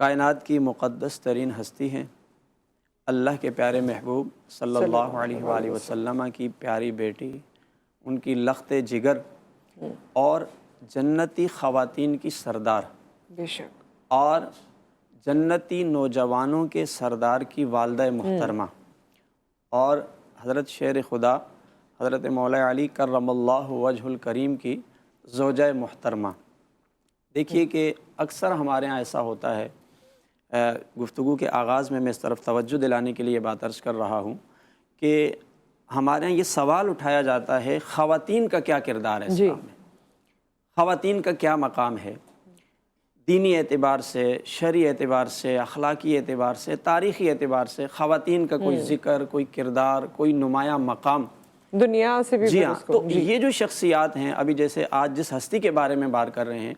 کائنات کی مقدس ترین ہستی ہیں، اللہ کے پیارے محبوب صلی اللہ علیہ وآلہ وسلم کی پیاری بیٹی، ان کی لخت جگر اور جنتی خواتین کی سردار، بے شک، اور جنتی نوجوانوں کے سردار کی والدہ محترمہ، اور حضرت شیر خدا حضرت مولا علی کرم اللہ وجہ الکریم کی زوجہ محترمہ۔ دیکھیے کہ اکثر ہمارے ہاں ایسا ہوتا ہے، گفتگو کے آغاز میں اس طرف توجہ دلانے کے لیے بات عرض کر رہا ہوں کہ ہمارے ہاں یہ سوال اٹھایا جاتا ہے خواتین کا کیا کردار ہے اسلام میں، خواتین کا کیا مقام ہے دینی اعتبار سے، شرعی اعتبار سے، اخلاقی اعتبار سے، تاریخی اعتبار سے خواتین کا کوئی ذکر، کوئی کردار، کوئی نمایاں مقام دنیا سے بھی؟ جی ہاں، تو یہ جو شخصیات ہیں، ابھی جیسے آج جس ہستی کے بارے میں بات کر رہے ہیں،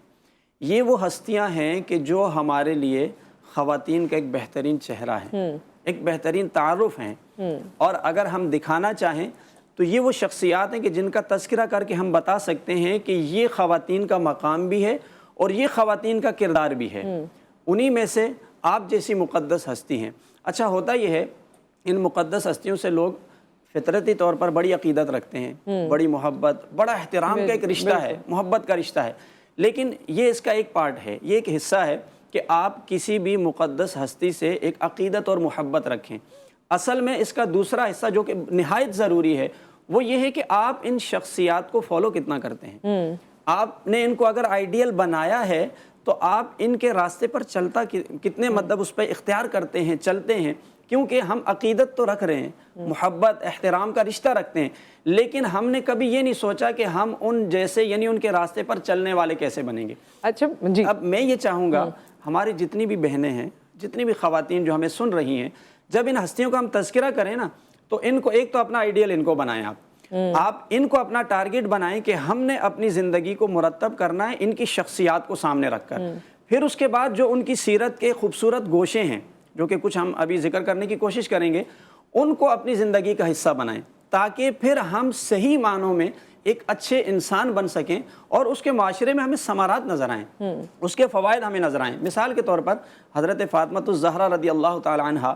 یہ وہ ہستیاں ہیں کہ جو ہمارے لیے خواتین کا ایک بہترین چہرہ ہے، ایک بہترین تعارف ہیں، اور اگر ہم دکھانا چاہیں تو یہ وہ شخصیات ہیں کہ جن کا تذکرہ کر کے ہم بتا سکتے ہیں کہ یہ خواتین کا مقام بھی ہے اور یہ خواتین کا کردار بھی ہے۔ انہی میں سے آپ جیسی مقدس ہستی ہیں۔ اچھا ہوتا یہ ہے، ان مقدس ہستیوں سے لوگ فطرتی طور پر بڑی عقیدت رکھتے ہیں، بڑی محبت، بڑا احترام کا ایک رشتہ ہے، محبت کا رشتہ ہے، لیکن یہ اس کا ایک پارٹ ہے، یہ ایک حصہ ہے کہ آپ کسی بھی مقدس ہستی سے ایک عقیدت اور محبت رکھیں۔ اصل میں اس کا دوسرا حصہ جو کہ نہایت ضروری ہے وہ یہ ہے کہ آپ ان شخصیات کو فالو کتنا کرتے ہیں۔ آپ نے ان کو اگر آئیڈیل بنایا ہے تو آپ ان کے راستے پر چلتا کتنے مطلب اس پہ اختیار کرتے ہیں، چلتے ہیں، کیونکہ ہم عقیدت تو رکھ رہے ہیں، محبت احترام کا رشتہ رکھتے ہیں، لیکن ہم نے کبھی یہ نہیں سوچا کہ ہم ان جیسے یعنی ان کے راستے پر چلنے والے کیسے بنیں گے۔ اچھا جی، اب میں یہ چاہوں گا ہماری جتنی بھی بہنیں ہیں، جتنی بھی خواتین جو ہمیں سن رہی ہیں، جب ان ہستیوں کا ہم تذکرہ کریں نا تو ان کو ایک تو اپنا آئیڈیل ان کو بنائیں، آپ ان کو اپنا ٹارگٹ بنائیں کہ ہم نے اپنی زندگی کو مرتب کرنا ہے ان کی شخصیات کو سامنے رکھ کر۔ پھر اس کے بعد جو ان کی سیرت کے خوبصورت گوشے ہیں جو کہ کچھ ہم ابھی ذکر کرنے کی کوشش کریں گے، ان کو اپنی زندگی کا حصہ بنائیں تاکہ پھر ہم صحیح معنوں میں ایک اچھے انسان بن سکیں اور اس کے معاشرے میں ہمیں ثمرات نظر آئیں، اس کے فوائد ہمیں نظر آئیں۔ مثال کے طور پر حضرت فاطمہ الزہرا رضی اللہ تعالی عنہا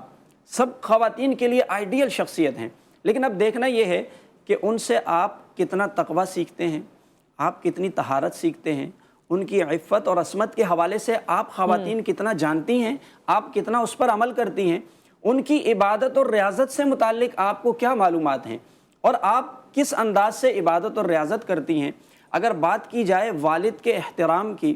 سب خواتین کے لیے آئیڈیل شخصیت ہیں، لیکن اب دیکھنا یہ ہے کہ ان سے آپ کتنا تقوی سیکھتے ہیں، آپ کتنی طہارت سیکھتے ہیں، ان کی عفت اور عصمت کے حوالے سے آپ خواتین کتنا جانتی ہیں، آپ کتنا اس پر عمل کرتی ہیں، ان کی عبادت اور ریاضت سے متعلق آپ کو کیا معلومات ہیں، اور آپ کس انداز سے عبادت اور ریاضت کرتی ہیں۔ اگر بات کی جائے والد کے احترام کی،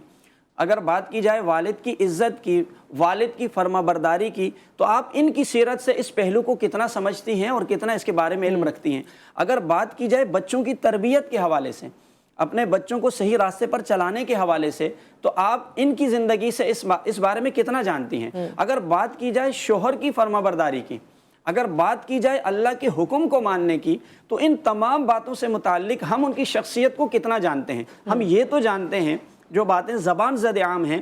اگر بات کی جائے والد کی عزت کی، والد کی فرما برداری کی، تو آپ ان کی سیرت سے اس پہلو کو کتنا سمجھتی ہیں اور کتنا اس کے بارے میں علم رکھتی ہیں۔ اگر بات کی جائے بچوں کی تربیت کے حوالے سے، اپنے بچوں کو صحیح راستے پر چلانے کے حوالے سے، تو آپ ان کی زندگی سے اس بارے میں کتنا جانتی ہیں۔ اگر بات کی جائے شوہر کی فرما برداری کی، اگر بات کی جائے اللہ کے حکم کو ماننے کی، تو ان تمام باتوں سے متعلق ہم ان کی شخصیت کو کتنا جانتے ہیں۔ ہم یہ تو جانتے ہیں جو باتیں زبان زد عام ہیں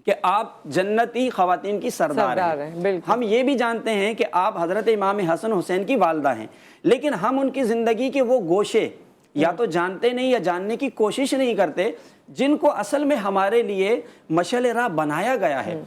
کہ آپ جنتی خواتین کی سردار ہیں، ہم یہ بھی جانتے ہیں کہ آپ حضرت امام حسن حسین کی والدہ ہیں، لیکن ہم ان کی زندگی کے وہ گوشے یا تو جانتے نہیں یا جاننے کی کوشش نہیں کرتے جن کو اصل میں ہمارے لیے مشعل راہ بنایا گیا ہے۔